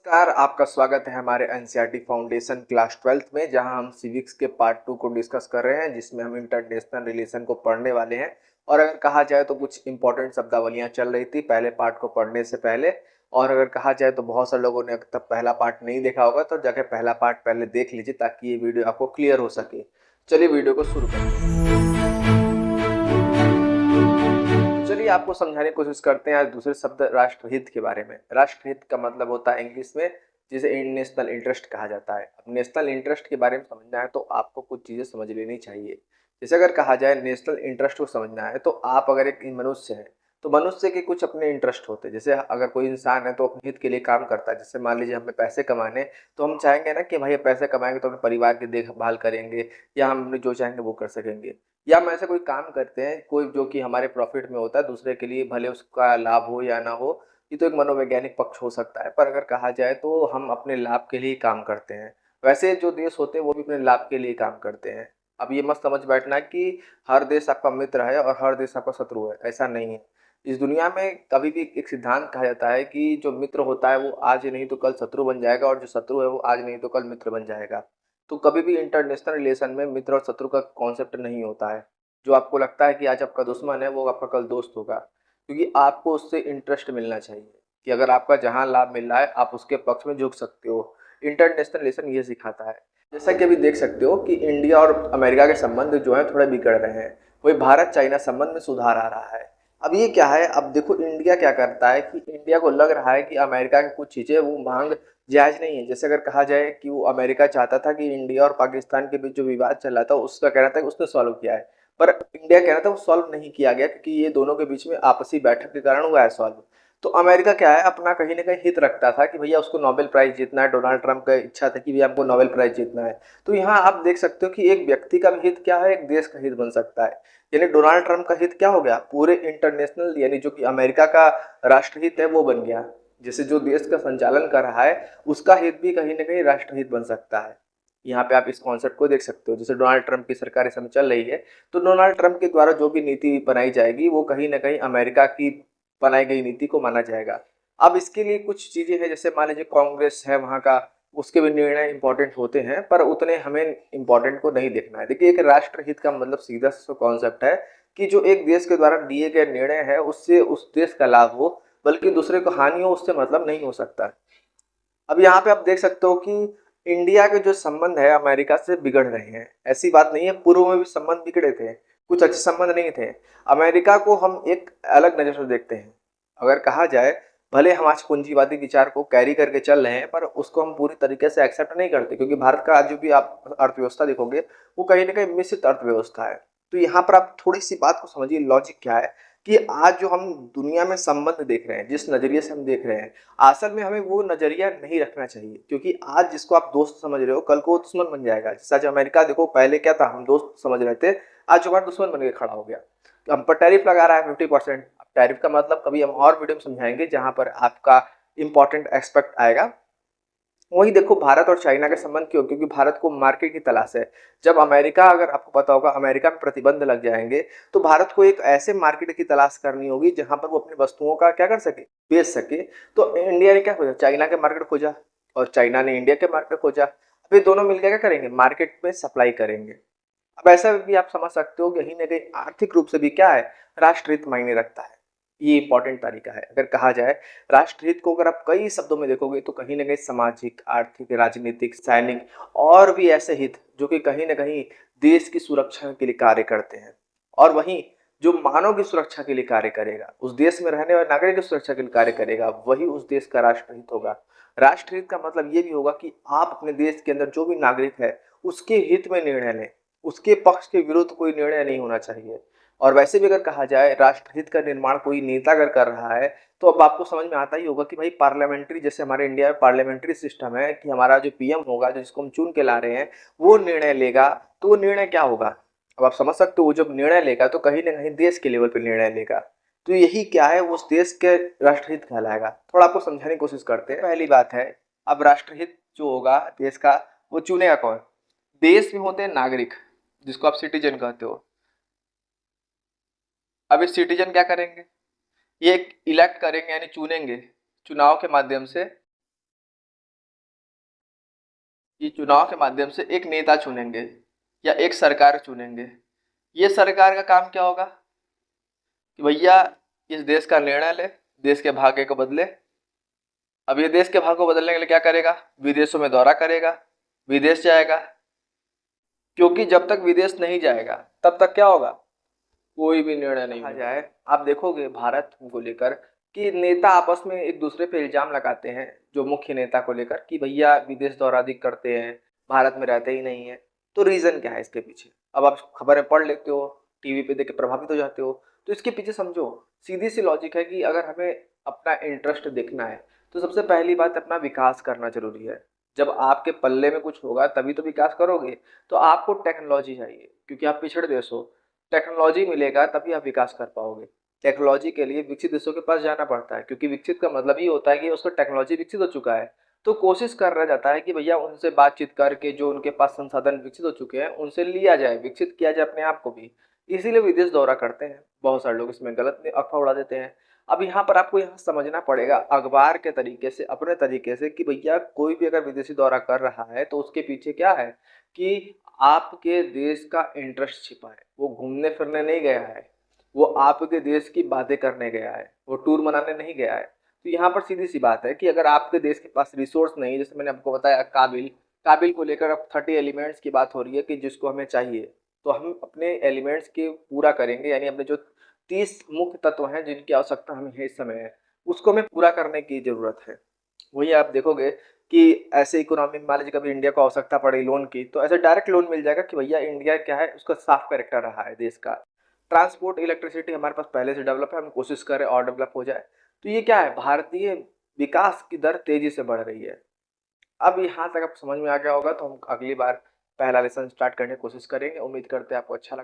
नमस्कार, आपका स्वागत है हमारे एनसीईआरटी फाउंडेशन क्लास 12th में, जहां हम सिविक्स के पार्ट 2 को डिस्कस कर रहे हैं, जिसमें हम इंटरनेशनल रिलेशन को पढ़ने वाले हैं। और अगर कहा जाए तो कुछ इंपॉर्टेंट शब्दावलियां चल रही थी पहले पार्ट को पढ़ने से पहले। और अगर कहा जाए तो बहुत सारे लोगों ने अब तक पहला पार्ट नहीं देखा होगा, तो जाके पहला पार्ट पहले देख लीजिए ताकि ये वीडियो आपको क्लियर हो सके। चलिए वीडियो को शुरू करते हैं। चलिए आपको समझाने की कोशिश करते हैं आज दूसरे शब्द राष्ट्रहित के बारे में। राष्ट्रहित का मतलब होता है इंग्लिश में जिसे नेशनल इंटरेस्ट कहा जाता है। अब नेशनल इंटरेस्ट के बारे में समझना है तो आपको कुछ चीज़ें समझ लेनी चाहिए। जैसे अगर कहा जाए नेशनल इंटरेस्ट को समझना है तो आप अगर एक मनुष्य है तो मनुष्य के कुछ अपने इंटरेस्ट होते हैं। जैसे अगर कोई इंसान है तो अपने हित के लिए काम करता है। जैसे मान लीजिए हमें पैसे कमाने, तो हम चाहेंगे ना कि भाई पैसे कमाएंगे तो अपने परिवार की देखभाल करेंगे, या हम जो चाहेंगे वो कर सकेंगे। या हम ऐसे कोई काम करते हैं कोई जो कि हमारे प्रॉफिट में होता है दूसरे के लिए, भले उसका लाभ हो या ना हो। ये तो एक मनोवैज्ञानिक पक्ष हो सकता है, पर अगर कहा जाए तो हम अपने लाभ के लिए काम करते हैं। वैसे जो देश होते हैं वो भी अपने लाभ के लिए काम करते हैं। अब ये मत समझ बैठना कि हर देश आपका मित्र है और हर देश आपका शत्रु है, ऐसा नहीं है। इस दुनिया में कभी भी एक सिद्धांत कहा जाता है कि जो मित्र होता है वो आज नहीं तो कल शत्रु बन जाएगा, और जो शत्रु है वो आज नहीं तो कल मित्र बन जाएगा। तो कभी भी इंटरनेशनल रिलेशन में मित्र और शत्रु का कॉन्सेप्ट नहीं होता है। जो आपको लगता है कि आज आपका दुश्मन है वो आपका कल दोस्त होगा, क्योंकि आपको उससे इंटरेस्ट मिलना चाहिए कि अगर आपका जहाँ लाभ मिल रहा है आप उसके पक्ष में झुक सकते हो। इंटरनेशनल रिलेशन ये सिखाता है। जैसा कि अभी देख सकते हो कि इंडिया और अमेरिका के संबंध जो है थोड़े बिगड़ रहे हैं। वही भारत चाइना संबंध में सुधार आ रहा है। अब ये क्या है, अब देखो इंडिया क्या करता है कि इंडिया को लग रहा है कि अमेरिका की कुछ चीज़ें वो मांग जायज़ नहीं है। जैसे अगर कहा जाए कि वो अमेरिका चाहता था कि इंडिया और पाकिस्तान के बीच जो विवाद चल रहा था उसका कहना था कि उसने सॉल्व किया है, पर इंडिया कहना था वो सॉल्व नहीं किया गया, क्योंकि ये दोनों के बीच में आपसी बैठक के कारण हुआ है सॉल्व। तो अमेरिका क्या है, अपना कहीं ना कहीं हित रखता था कि भैया उसको नोबेल प्राइज जीतना है। डोनाल्ड ट्रंप का इच्छा था कि भैया हमको नोबेल प्राइज जीतना है। तो यहाँ आप देख सकते हो कि एक व्यक्ति का भी हित क्या है, एक देश का हित बन सकता है। यानी डोनाल्ड ट्रंप का हित क्या हो गया, पूरे इंटरनेशनल यानी जो कि अमेरिका का राष्ट्रहित है वो बन गया। जैसे जो देश का संचालन कर रहा है उसका हित भी कहीं ना कहीं राष्ट्रहित बन सकता है। यहाँ पे आप इस कॉन्सेप्ट को देख सकते हो। जैसे डोनाल्ड ट्रंप की सरकार इस समय चल रही है, तो डोनाल्ड ट्रंप के द्वारा जो भी नीति बनाई जाएगी वो कहीं ना कहीं अमेरिका की बनाई गई नीति को माना जाएगा। अब इसके लिए कुछ चीजें हैं, जैसे मान लीजिए कांग्रेस है वहाँ का, उसके भी निर्णय इंपॉर्टेंट होते हैं, पर उतने हमें इंपॉर्टेंट को नहीं देखना है। देखिए एक राष्ट्रहित का मतलब सीधा सा कॉन्सेप्ट है कि जो एक देश के द्वारा लिए गए निर्णय है उससे उस देश का लाभ हो, बल्कि दूसरे को हानि हो, उससे मतलब नहीं हो सकता। अब यहाँ पे आप देख सकते हो कि इंडिया के जो संबंध है अमेरिका से बिगड़ रहे हैं। ऐसी बात नहीं है, पूर्व में भी संबंध बिगड़े थे, कुछ अच्छे संबंध नहीं थे। अमेरिका को हम एक अलग नज़र से देखते हैं। अगर कहा जाए भले हम आज पूंजीवादी विचार को कैरी करके चल रहे हैं, पर उसको हम पूरी तरीके से एक्सेप्ट नहीं करते, क्योंकि भारत का आज जो भी आप अर्थव्यवस्था देखोगे वो कहीं ना कहीं मिश्रित अर्थव्यवस्था है। तो यहाँ पर आप थोड़ी सी बात को समझिए, लॉजिक क्या है कि आज जो हम दुनिया में संबंध देख रहे हैं, जिस नज़रिए से हम देख रहे हैं, असल में हमें वो नज़रिया नहीं रखना चाहिए। क्योंकि आज जिसको आप दोस्त समझ रहे हो कल को वो दुश्मन बन जाएगा। जैसे आज अमेरिका देखो, पहले क्या था, हम दोस्त समझ रहे थे, आज हमारा दुश्मन बन के खड़ा हो गया। तो हम पर टैरिफ लगा रहा है 50%। अब टैरिफ का मतलब कभी हम और वीडियो में समझाएंगे जहाँ पर आपका इंपॉर्टेंट एस्पेक्ट आएगा। वही देखो भारत और चाइना के संबंध क्यों, क्योंकि भारत को मार्केट की तलाश है। जब अमेरिका, अगर आपको पता होगा अमेरिका में प्रतिबंध लग जाएंगे, तो भारत को एक ऐसे मार्केट की तलाश करनी होगी जहां पर वो अपनी वस्तुओं का क्या कर सके, बेच सके। तो इंडिया ने क्या खोजा, चाइना के मार्केट खोजा, और चाइना ने इंडिया के मार्केट खोजा। अब ये दोनों मिलकर क्या करेंगे, मार्केट में सप्लाई करेंगे। अब ऐसा भी आप समझ सकते हो कि कहीं ना कहीं आर्थिक रूप से भी क्या है, राष्ट्रहित मायने रखता है। ये इंपॉर्टेंट तरीका है। अगर कहा जाए राष्ट्रहित को अगर आप कई शब्दों में देखोगे तो कहीं ना कहीं सामाजिक, आर्थिक, राजनीतिक, सैनिक और भी ऐसे हित जो कि कहीं ना कहीं देश की सुरक्षा के लिए कार्य करते हैं। और वहीं जो मानव की सुरक्षा के लिए कार्य करेगा, उस देश में रहने वाले नागरिक की सुरक्षा के लिए कार्य करेगा, वही उस देश का राष्ट्रहित होगा। राष्ट्रहित का मतलब ये भी होगा कि आप अपने देश के अंदर जो भी नागरिक है उसके हित में निर्णय लें, उसके पक्ष के विरुद्ध कोई निर्णय नहीं होना चाहिए। और वैसे भी अगर कहा जाए राष्ट्रहित का निर्माण कोई नेता अगर कर रहा है, तो अब आपको समझ में आता ही होगा कि भाई पार्लियामेंट्री, जैसे हमारे इंडिया में पार्लियामेंट्री सिस्टम है कि हमारा जो पीएम होगा, जो जिसको हम चुन के ला रहे हैं, वो निर्णय लेगा। तो वो निर्णय क्या होगा, अब आप समझ सकते हो, वो जब निर्णय लेगा तो कहीं ना कहीं देश के लेवल पर निर्णय लेगा। तो यही क्या है, वो उस देश के राष्ट्रहित कहलाएगा। थोड़ा आपको समझाने की कोशिश करते हैं। पहली बात है, अब राष्ट्रहित जो होगा देश का, वो चुनेगा कौन, देश में होते हैं नागरिक, जिसको आप सिटीजन कहते हो। अब इस सिटीजन क्या करेंगे, ये इलेक्ट करेंगे यानी चुनेंगे चुनाव के माध्यम से कि चुनाव के माध्यम से एक नेता चुनेंगे या एक सरकार चुनेंगे। ये सरकार का काम क्या होगा कि भैया इस देश का निर्णय ले, देश के भाग्य को बदले। अब ये देश के भाग्य को बदलने के लिए क्या करेगा? विदेशों में दौरा करेगा, विदेश जाएगा, क्योंकि जब तक विदेश नहीं जाएगा तब तक क्या होगा? कोई भी निर्णय नहीं आ जाए। आप देखोगे भारत को लेकर कि नेता आपस में एक दूसरे पे इल्जाम लगाते हैं, जो मुख्य नेता को लेकर, कि भैया विदेश दौरा अधिक करते हैं, भारत में रहते ही नहीं है। तो रीजन क्या है इसके पीछे? अब आप खबरें पढ़ लेते हो, टीवी पे देख के प्रभावित हो जाते हो, तो इसके पीछे समझो सीधी सी लॉजिक है कि अगर हमें अपना इंटरेस्ट देखना है तो सबसे पहली बात अपना विकास करना जरूरी है। जब आपके पल्ले में कुछ होगा तभी तो विकास करोगे। तो आपको टेक्नोलॉजी चाहिए क्योंकि आप पिछड़े देश हो, टेक्नोलॉजी मिलेगा तभी आप विकास कर पाओगे। टेक्नोलॉजी के लिए विकसित देशों के पास जाना पड़ता है, क्योंकि विकसित का मतलब ही होता है कि उसका टेक्नोलॉजी विकसित हो चुका है। तो कोशिश कर रहा जाता है कि भैया उनसे बातचीत करके जो उनके पास संसाधन विकसित हो चुके हैं उनसे लिया जाए, विकसित किया जाए अपने आप को भी। इसीलिए विदेश दौरा करते हैं। बहुत सारे लोग इसमें गलत अफवाह उड़ा देते हैं। अब यहाँ पर आपको यहाँ समझना पड़ेगा अखबार के तरीके से, अपने तरीके से, कि भैया कोई भी अगर विदेशी दौरा कर रहा है तो उसके पीछे क्या है कि आपके देश का इंटरेस्ट छिपा है। वो घूमने फिरने नहीं गया है, वो आपके देश की बातें करने गया है, वो टूर मनाने नहीं गया है। तो यहाँ पर सीधी सी बात है कि अगर आपके देश के पास रिसोर्स नहीं, जैसे मैंने आपको बताया काबिल, काबिल को लेकर अब 30 एलिमेंट्स की बात हो रही है कि जिसको हमें चाहिए, तो हम अपने एलिमेंट्स के पूरा करेंगे, यानी अपने जो 30 मुख्य तत्व हैं जिनकी आवश्यकता हमें इस समय है, उसको हमें पूरा करने की जरूरत है। वही आप देखोगे कि ऐसे इकोनॉमी में मान लीजिए कभी इंडिया को आवश्यकता पड़ी लोन की, तो ऐसे डायरेक्ट लोन मिल जाएगा कि भैया इंडिया क्या है, उसका साफ कैरेक्टर रहा है देश का। ट्रांसपोर्ट इलेक्ट्रिसिटी हमारे पास पहले से डेवलप है, हम कोशिश करें और डेवलप हो जाए। तो ये क्या है, भारतीय विकास की दर तेजी से बढ़ रही है। अब यहाँ तक आप समझ में आ गया होगा, तो हम अगली बार पहला लेसन स्टार्ट करने की कोशिश करेंगे। उम्मीद करते हैं आपको अच्छा लगा।